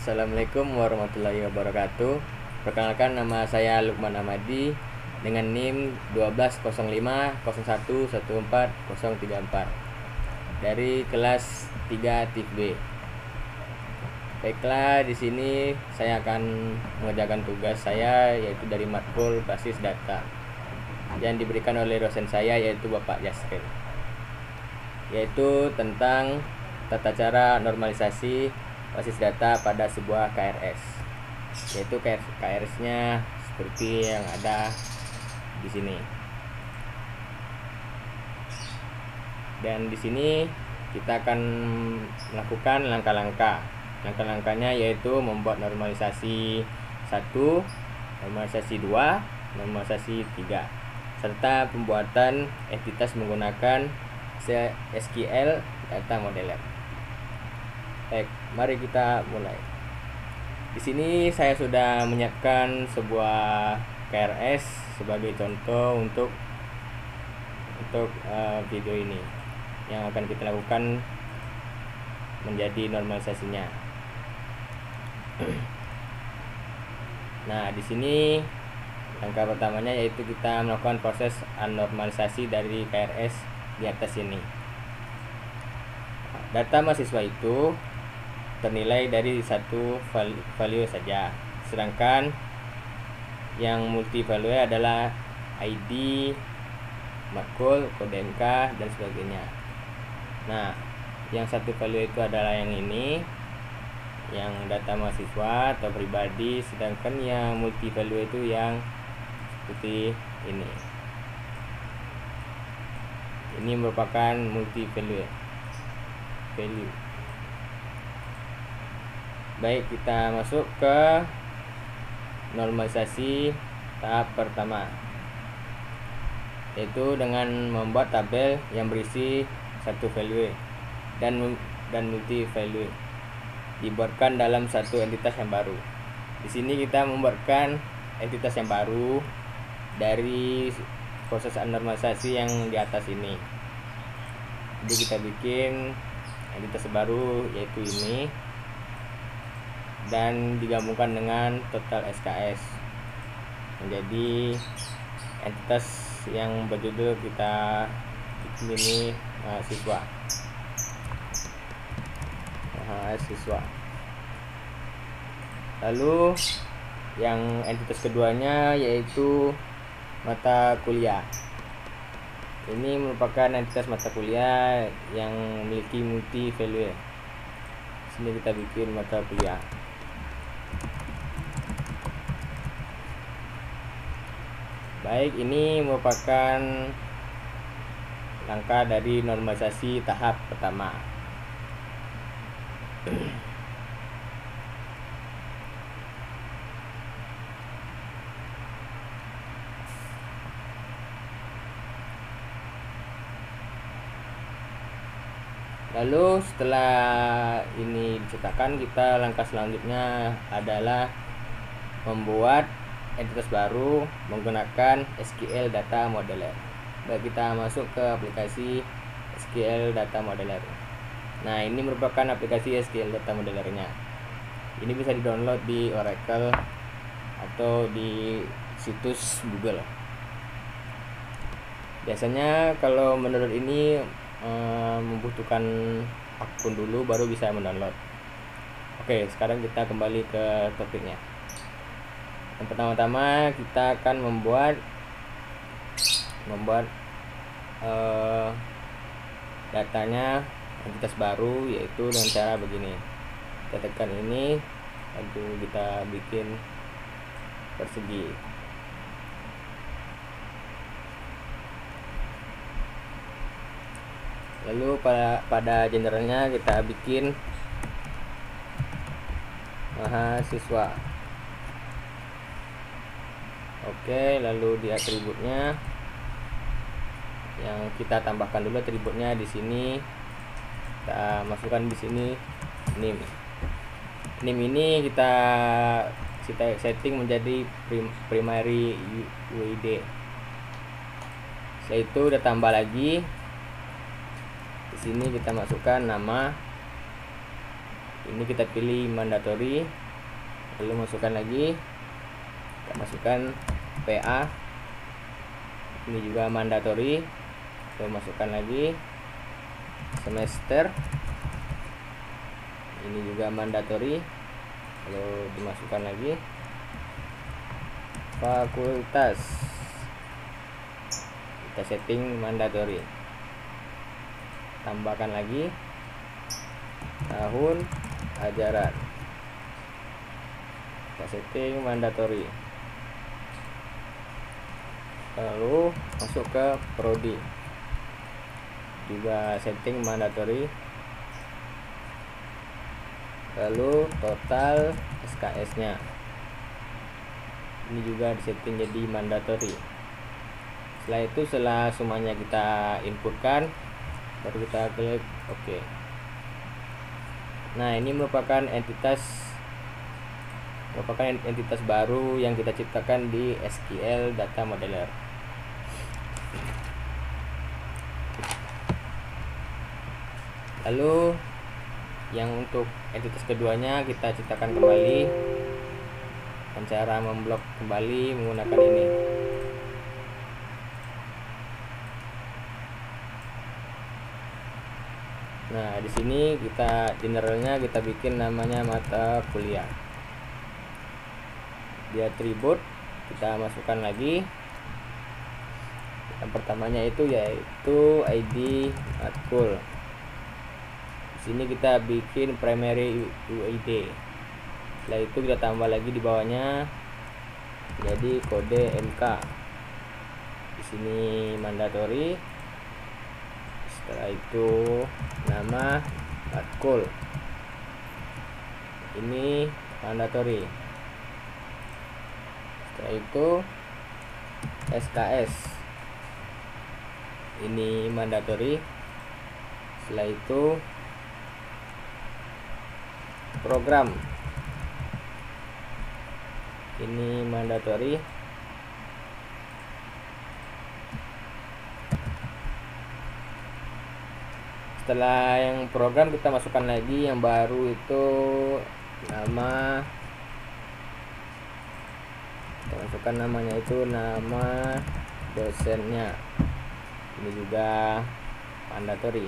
Assalamualaikum warahmatullahi wabarakatuh. Perkenalkan, nama saya Lukman Amadi dengan NIM 1205011404 dari kelas 3 TIP B. Baiklah, di sini saya akan mengerjakan tugas saya, yaitu dari matkul basis data yang diberikan oleh dosen saya, yaitu Bapak Yasril, yaitu tentang tata cara normalisasi basis data pada sebuah KRS, yaitu KRS-nya seperti yang ada di sini. Dan di sini kita akan melakukan langkah-langkah. Langkah-langkahnya yaitu membuat normalisasi 1, normalisasi 2, normalisasi 3, serta pembuatan entitas menggunakan SQL data modeler. Baik, mari kita mulai. Di sini saya sudah menyiapkan sebuah KRS sebagai contoh untuk video ini yang akan kita lakukan menjadi normalisasinya. Nah, di sini langkah pertamanya yaitu kita melakukan proses anormalisasi dari KRS di atas ini. Data mahasiswa itu ternilai dari satu value saja, sedangkan yang multi value adalah ID, matkul, kode MK, dan sebagainya. Nah, yang satu value itu adalah yang ini, yang data mahasiswa atau pribadi, sedangkan yang multi value itu yang seperti ini. Ini merupakan multi value. Baik, kita masuk ke normalisasi tahap pertama, yaitu dengan membuat tabel yang berisi satu value dan multi value dibuatkan dalam satu entitas yang baru. Di sini kita membuatkan entitas yang baru dari proses normalisasi yang di atas ini. Jadi kita bikin entitas baru yaitu ini dan digabungkan dengan total SKS menjadi entitas yang berjudul kita ini mahasiswa. Lalu yang entitas keduanya yaitu mata kuliah. Ini merupakan entitas mata kuliah yang memiliki multi value. Sini kita bikin mata kuliah. Baik, ini merupakan langkah dari normalisasi tahap pertama. Lalu setelah ini dicetakkan, kita langkah selanjutnya adalah membuat entitas baru menggunakan SQL data modeler. Baik, kita masuk ke aplikasi SQL data modeler. Nah, ini merupakan aplikasi SQL data modelernya. Ini bisa di-download di Oracle atau di situs Google. Biasanya kalau mendownload ini membutuhkan akun dulu baru bisa mendownload. Oke, sekarang kita kembali ke topiknya. Yang pertama-tama kita akan membuat datanya entitas baru, yaitu dengan cara begini. Kita tekan ini, lalu kita bikin persegi. Lalu pada gendernya kita bikin mahasiswa. Oke, lalu di atributnya yang kita tambahkan dulu atributnya di sini. Kita masukkan di sini NIM. NIM ini kita setting menjadi primary UID. Setelah itu udah tambah lagi. Di sini kita masukkan nama Ini kita pilih mandatory, lalu masukkan lagi, kita masukkan PA. Ini juga mandatory, lalu masukkan lagi semester. Ini juga mandatory, lalu dimasukkan lagi fakultas, kita setting mandatory, tambahkan lagi tahun ajaran, kita setting mandatory, lalu masuk ke prodi, juga setting mandatory, lalu total SKS nya ini juga disetting jadi mandatory. Setelah itu, setelah semuanya kita inputkan, baru kita klik OK. Nah, ini merupakan entitas baru yang kita ciptakan di SQL Data Modeler. Lalu yang untuk entitas keduanya kita ciptakan kembali dengan cara memblok kembali menggunakan ini. Nah, di sini kita generalnya kita bikin namanya mata kuliah. Di atribut kita masukkan lagi. Yang pertamanya itu yaitu ID matkul. Di sini kita bikin primary UID. Setelah itu kita tambah lagi di bawahnya jadi kode MK. Di sini mandatory. Setelah itu nama matkul. Ini mandatory. Setelah itu SKS. Ini mandatory. Setelah itu program. Ini mandatory. Setelah yang program kita masukkan lagi yang baru itu nama, kita masukkan namanya itu nama dosennya. Ini juga mandatory.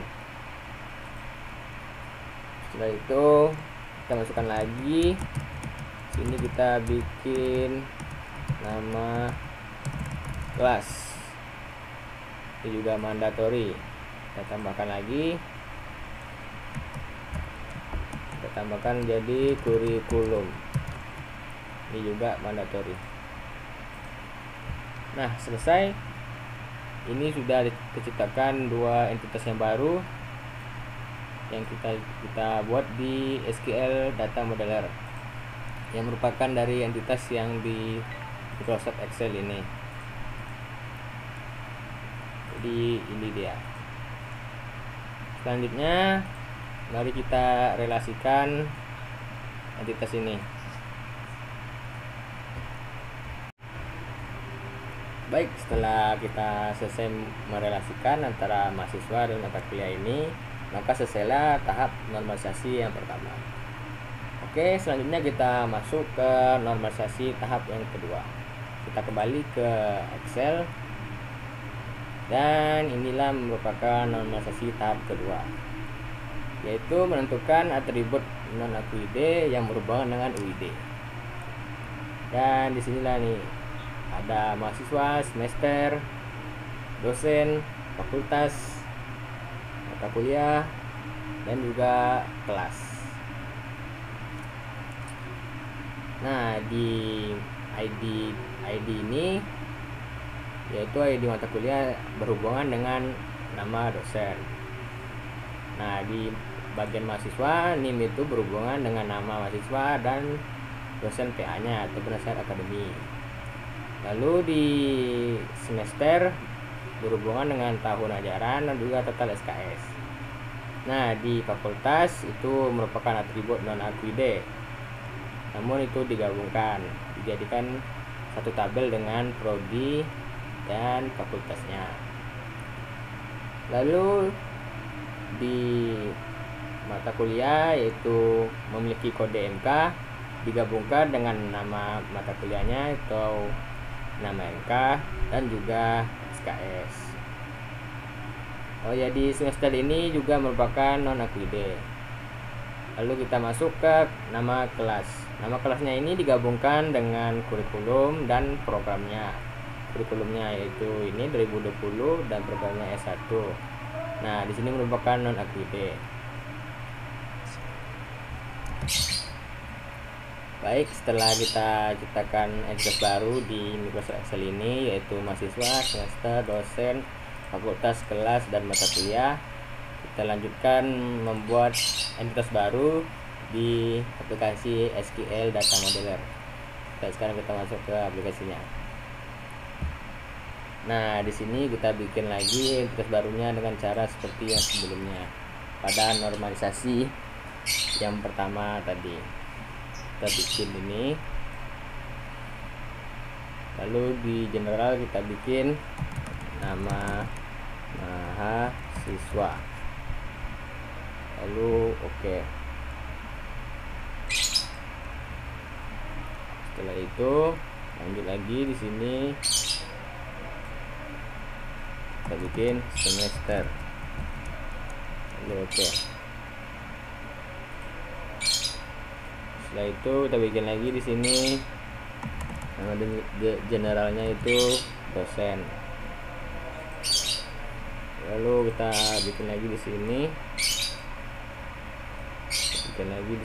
Setelah itu kita masukkan lagi. Sini kita bikin nama kelas. Ini juga mandatory. Kita tambahkan lagi. Kita tambahkan jadi kurikulum. Ini juga mandatory. Nah, selesai. Ini sudah diciptakan dua entitas yang baru yang kita buat di SQL Data Modeler, yang merupakan dari entitas yang di Microsoft Excel ini. Jadi ini dia. Selanjutnya mari kita relasikan entitas ini. Baik, setelah kita selesai merelasikan antara mahasiswa dan mata kuliah ini, maka selesailah tahap normalisasi yang pertama. Oke, selanjutnya kita masuk ke normalisasi tahap yang kedua. Kita kembali ke Excel, dan inilah merupakan normalisasi tahap kedua, yaitu menentukan atribut non-aku UID yang berhubungan dengan UID. Dan disinilah nih ada mahasiswa, semester, dosen, fakultas, mata kuliah, dan juga kelas. Nah, di ID ini yaitu ID mata kuliah berhubungan dengan nama dosen. Nah, di bagian mahasiswa, NIM itu berhubungan dengan nama mahasiswa dan dosen PA-nya atau penasihat akademi. Lalu di semester berhubungan dengan tahun ajaran dan juga total SKS. Nah, di fakultas itu merupakan atribut non-aku UID, namun itu digabungkan, dijadikan satu tabel dengan prodi dan fakultasnya. Lalu di mata mata kuliah yaitu memiliki kode MK digabungkan dengan nama mata kuliahnya atau nama MK dan juga SKS. Oh ya, di semester ini juga merupakan non-akwide. Lalu kita masuk ke nama kelas. Nama kelasnya ini digabungkan dengan kurikulum dan programnya. Kurikulumnya yaitu ini 2020 dan programnya S1. Nah, di sini merupakan non-akwide. Baik, setelah kita ciptakan entitas baru di Microsoft Excel ini, yaitu mahasiswa, semester, dosen, fakultas, kelas, dan mata kuliah, kita lanjutkan membuat entitas baru di aplikasi SQL Data Modeler. Sekarang kita masuk ke aplikasinya. Nah, di sini kita bikin lagi entitas barunya dengan cara seperti yang sebelumnya pada normalisasi yang pertama tadi. Kita bikin ini, lalu di general kita bikin nama mahasiswa, lalu oke. Setelah itu lanjut lagi di sini kita bikin semester, lalu oke. Setelah itu kita bikin lagi di sini nama generalnya itu dosen. Lalu kita bikin lagi di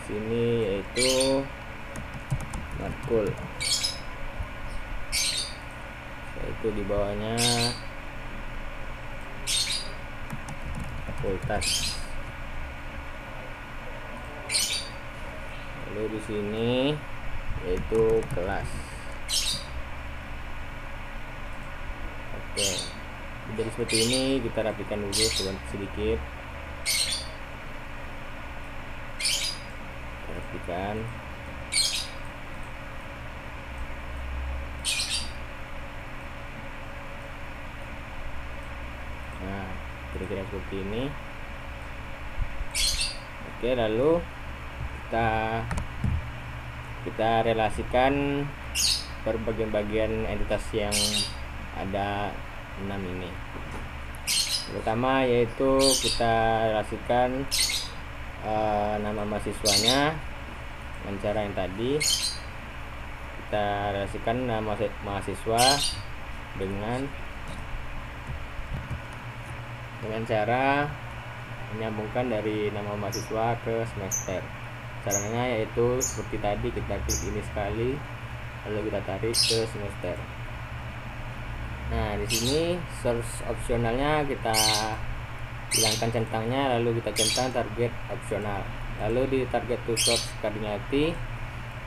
sini, yaitu matkul. Setelah itu di bawahnya fakultas. Lalu di sini yaitu kelas. Oke, jadi seperti ini. Kita rapikan dulu sedikit. Kita rapikan. Nah, kira-kira seperti ini. Oke, lalu kita relasikan per bagian-bagian entitas yang ada 6 ini. Pertama yaitu kita relasikan nama mahasiswanya dengan cara yang tadi. Kita relasikan nama mahasiswa dengan cara menyambungkan dari nama mahasiswa ke semester. Caranya yaitu seperti tadi, kita klik ini sekali, lalu kita tarik ke semester. Nah, di sini source opsionalnya kita hilangkan centangnya, lalu kita centang target opsional. Lalu di target to source cardinality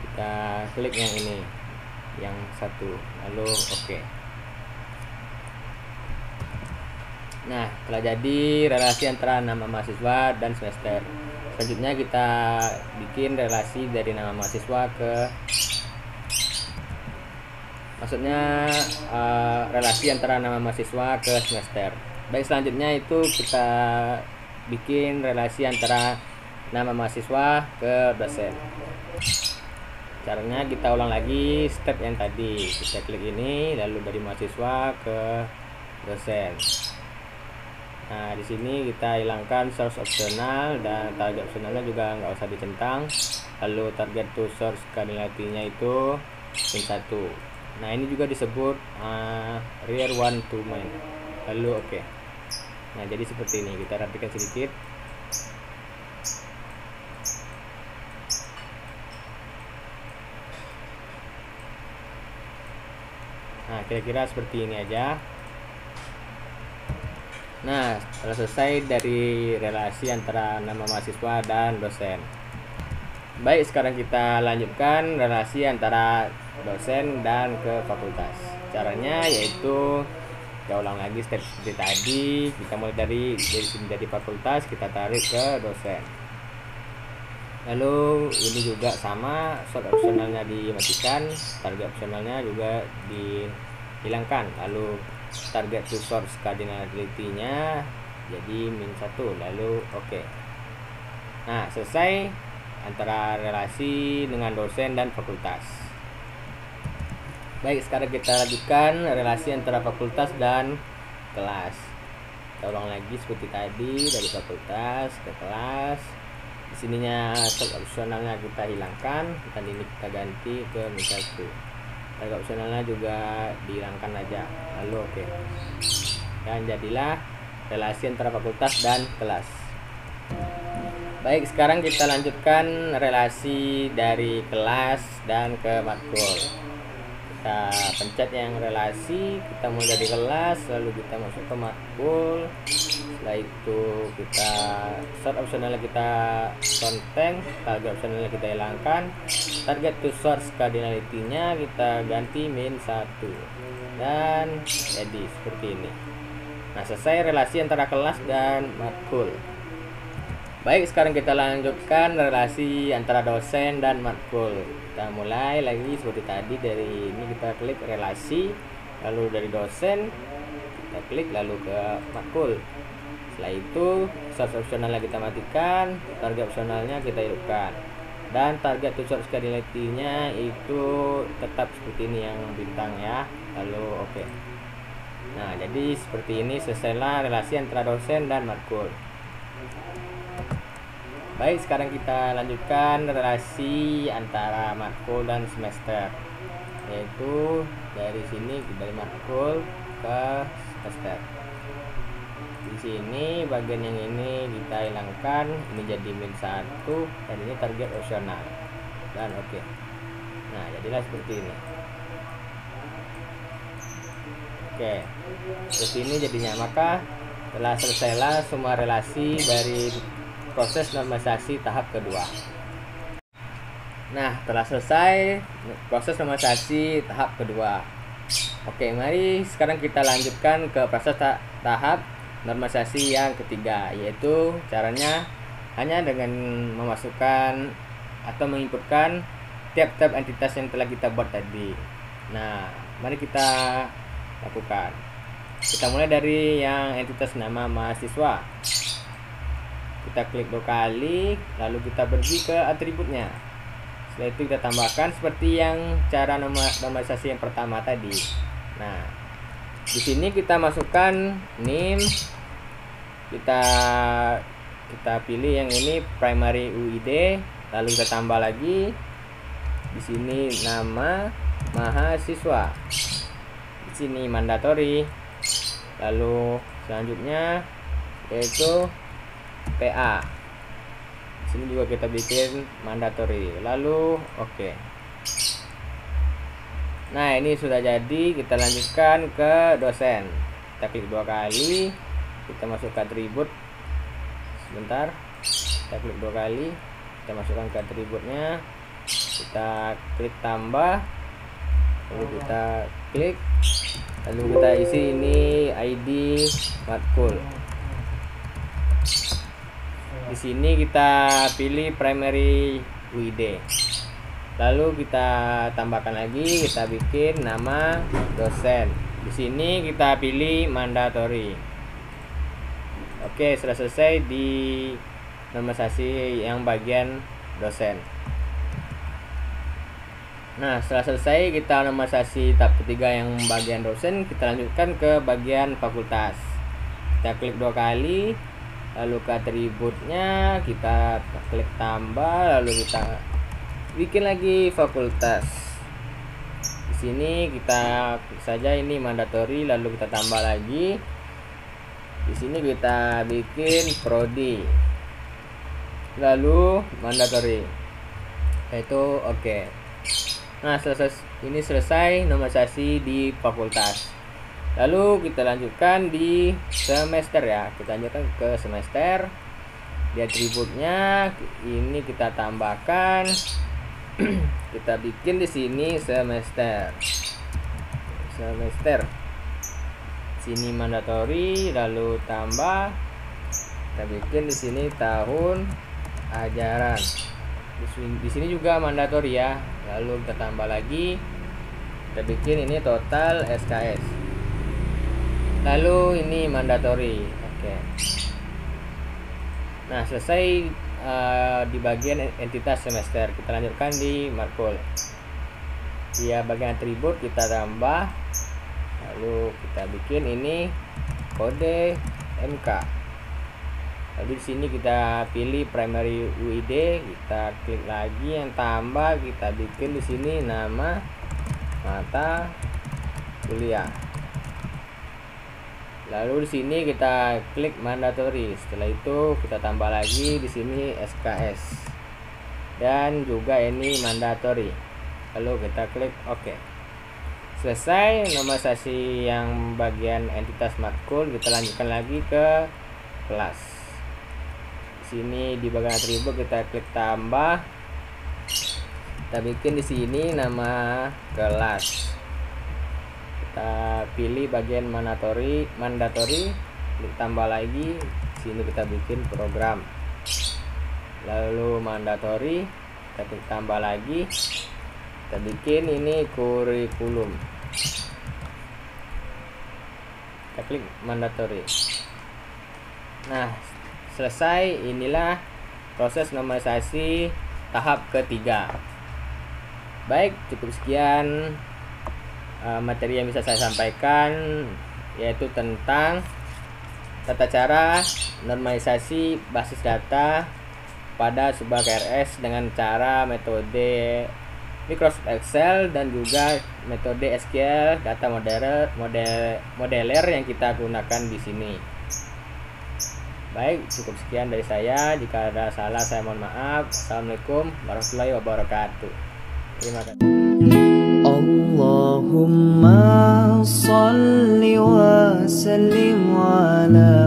kita klik yang ini, yang satu, lalu oke. Nah, telah jadi relasi antara nama mahasiswa dan semester. Selanjutnya kita bikin relasi dari nama mahasiswa ke, maksudnya relasi antara nama mahasiswa ke semester. Baik, selanjutnya itu kita bikin relasi antara nama mahasiswa ke dosen. Caranya kita ulang lagi step yang tadi. Kita klik ini, lalu dari mahasiswa ke dosen. Nah, di sini kita hilangkan source optional dan target optionalnya juga nggak usah dicentang. Lalu target to source cardinality-nya itu pin 1. Nah, ini juga disebut rear one to main. Lalu oke. Nah, jadi seperti ini. Kita rapikan sedikit. Nah, kira-kira seperti ini aja. Nah, telah selesai dari relasi antara nama mahasiswa dan dosen. Baik, sekarang kita lanjutkan relasi antara dosen dan ke fakultas. Caranya yaitu kita ulang lagi step seperti tadi. Kita mulai dari sini, dari fakultas, kita tarik ke dosen. Lalu ini juga sama, source optionalnya dimatikan, target optionalnya juga dihilangkan. Lalu target to source cardinality-nya jadi -1, lalu oke. Nah, selesai antara relasi dengan dosen dan fakultas. Baik, sekarang kita lanjutkan relasi antara fakultas dan kelas. Kita ulang lagi seperti tadi, dari fakultas ke kelas. Di sininya opsionalnya kita hilangkan, dan ini kita ganti ke min 1. Target opsionalnya juga dihilangkan aja. Lalu oke. Dan jadilah relasi antara fakultas dan kelas. Baik, sekarang kita lanjutkan relasi dari kelas dan ke matkul. Kita pencet yang relasi, kita mulai dari kelas, lalu kita masuk ke matkul. Setelah itu kita sort opsionalnya kita konten, target opsionalnya kita hilangkan, target to source cardinality-nya kita ganti min 1, dan jadi seperti ini. Nah, selesai relasi antara kelas dan matkul. Baik, sekarang kita lanjutkan relasi antara dosen dan matkul. Kita mulai lagi seperti tadi, dari ini kita klik relasi, lalu dari dosen kita klik, lalu ke matkul. Setelah itu source opsionalnya kita matikan, target opsionalnya kita hidupkan, dan target to source cardinality-nya itu tetap seperti ini yang bintang ya. Lalu oke. Nah, jadi seperti ini selesailah relasi antara dosen dan matkul. Baik, sekarang kita lanjutkan relasi antara matkul dan semester, yaitu dari sini, dari matkul ke semester. Di sini bagian yang ini kita hilangkan, ini jadi min 1, dan ini target opsional, dan oke. Nah, jadilah seperti ini. Oke, seperti ini jadinya. Maka telah selesailah semua relasi dari proses normalisasi tahap kedua. Nah, telah selesai proses normalisasi tahap kedua. Oke, mari sekarang kita lanjutkan ke proses tahap normalisasi yang ketiga, yaitu caranya hanya dengan memasukkan atau menginputkan tiap-tiap entitas yang telah kita buat tadi. Nah, mari kita lakukan. Kita mulai dari yang entitas nama mahasiswa. Kita klik 2 kali, lalu kita pergi ke atributnya. Setelah itu kita tambahkan seperti yang cara normalisasi yang pertama tadi. Nah, di sini kita masukkan name, kita pilih yang ini primary UID, lalu kita tambah lagi di sini nama mahasiswa, di sini mandatory, lalu selanjutnya yaitu PA. Di sini juga kita bikin mandatory. Lalu oke. Nah, ini sudah jadi. Kita lanjutkan ke dosen. Kita klik 2 kali. Kita masuk ke atribut. Sebentar. Kita klik 2 kali. Kita masukkan ke atributnya. Kita klik tambah. Lalu kita klik. Lalu kita isi ini ID matkul. Di sini kita pilih primary UID. Lalu kita tambahkan lagi, kita bikin nama dosen. Di sini kita pilih mandatory. Oke, sudah selesai di normalisasi yang bagian dosen. Nah, setelah selesai kita normalisasi tahap ketiga yang bagian dosen, kita lanjutkan ke bagian fakultas. Kita klik 2 kali. Lalu ke atributnya kita klik tambah, lalu kita bikin lagi fakultas. Di sini kita klik saja ini mandatory, lalu kita tambah lagi. Di sini kita bikin prodi, lalu mandatory, yaitu oke. Nah, ini selesai normalisasi di fakultas. Lalu kita lanjutkan di semester ya. Kita lanjutkan ke semester. Di atributnya ini kita tambahkan. Kita bikin di sini semester. Sini mandatory, lalu tambah. Kita bikin di sini tahun ajaran. Di sini juga mandatory ya. Lalu kita tambah lagi. Kita bikin ini total SKS. Lalu ini mandatory. Oke. Nah, selesai di bagian entitas semester, kita lanjutkan di matkul. Di bagian atribut kita tambah, lalu kita bikin ini kode MK. Lalu di sini kita pilih primary UID, kita klik lagi yang tambah, kita bikin di sini nama mata kuliah. Lalu di sini kita klik mandatory. Setelah itu kita tambah lagi di sini SKS dan juga ini mandatory. Lalu kita klik OK. Selesai normalisasi yang bagian entitas matkul, kita lanjutkan lagi ke kelas. Di sini di bagian atribut kita klik tambah. Kita bikin di sini nama kelas. Kita pilih bagian mandatory, klik tambah lagi. Sini kita bikin program. Lalu mandatory, kita klik tambah lagi. Kita bikin ini kurikulum. Kita klik mandatory. Nah, selesai. Inilah proses normalisasi tahap ketiga. Baik, cukup sekian materi yang bisa saya sampaikan, yaitu tentang tata cara normalisasi basis data pada sebuah KRS dengan cara metode Microsoft Excel dan juga metode SQL data modeler yang kita gunakan di sini. Baik, cukup sekian dari saya. Jika ada salah saya mohon maaf. Assalamualaikum warahmatullahi wabarakatuh. Terima kasih. Allahumma salli wa sallim ala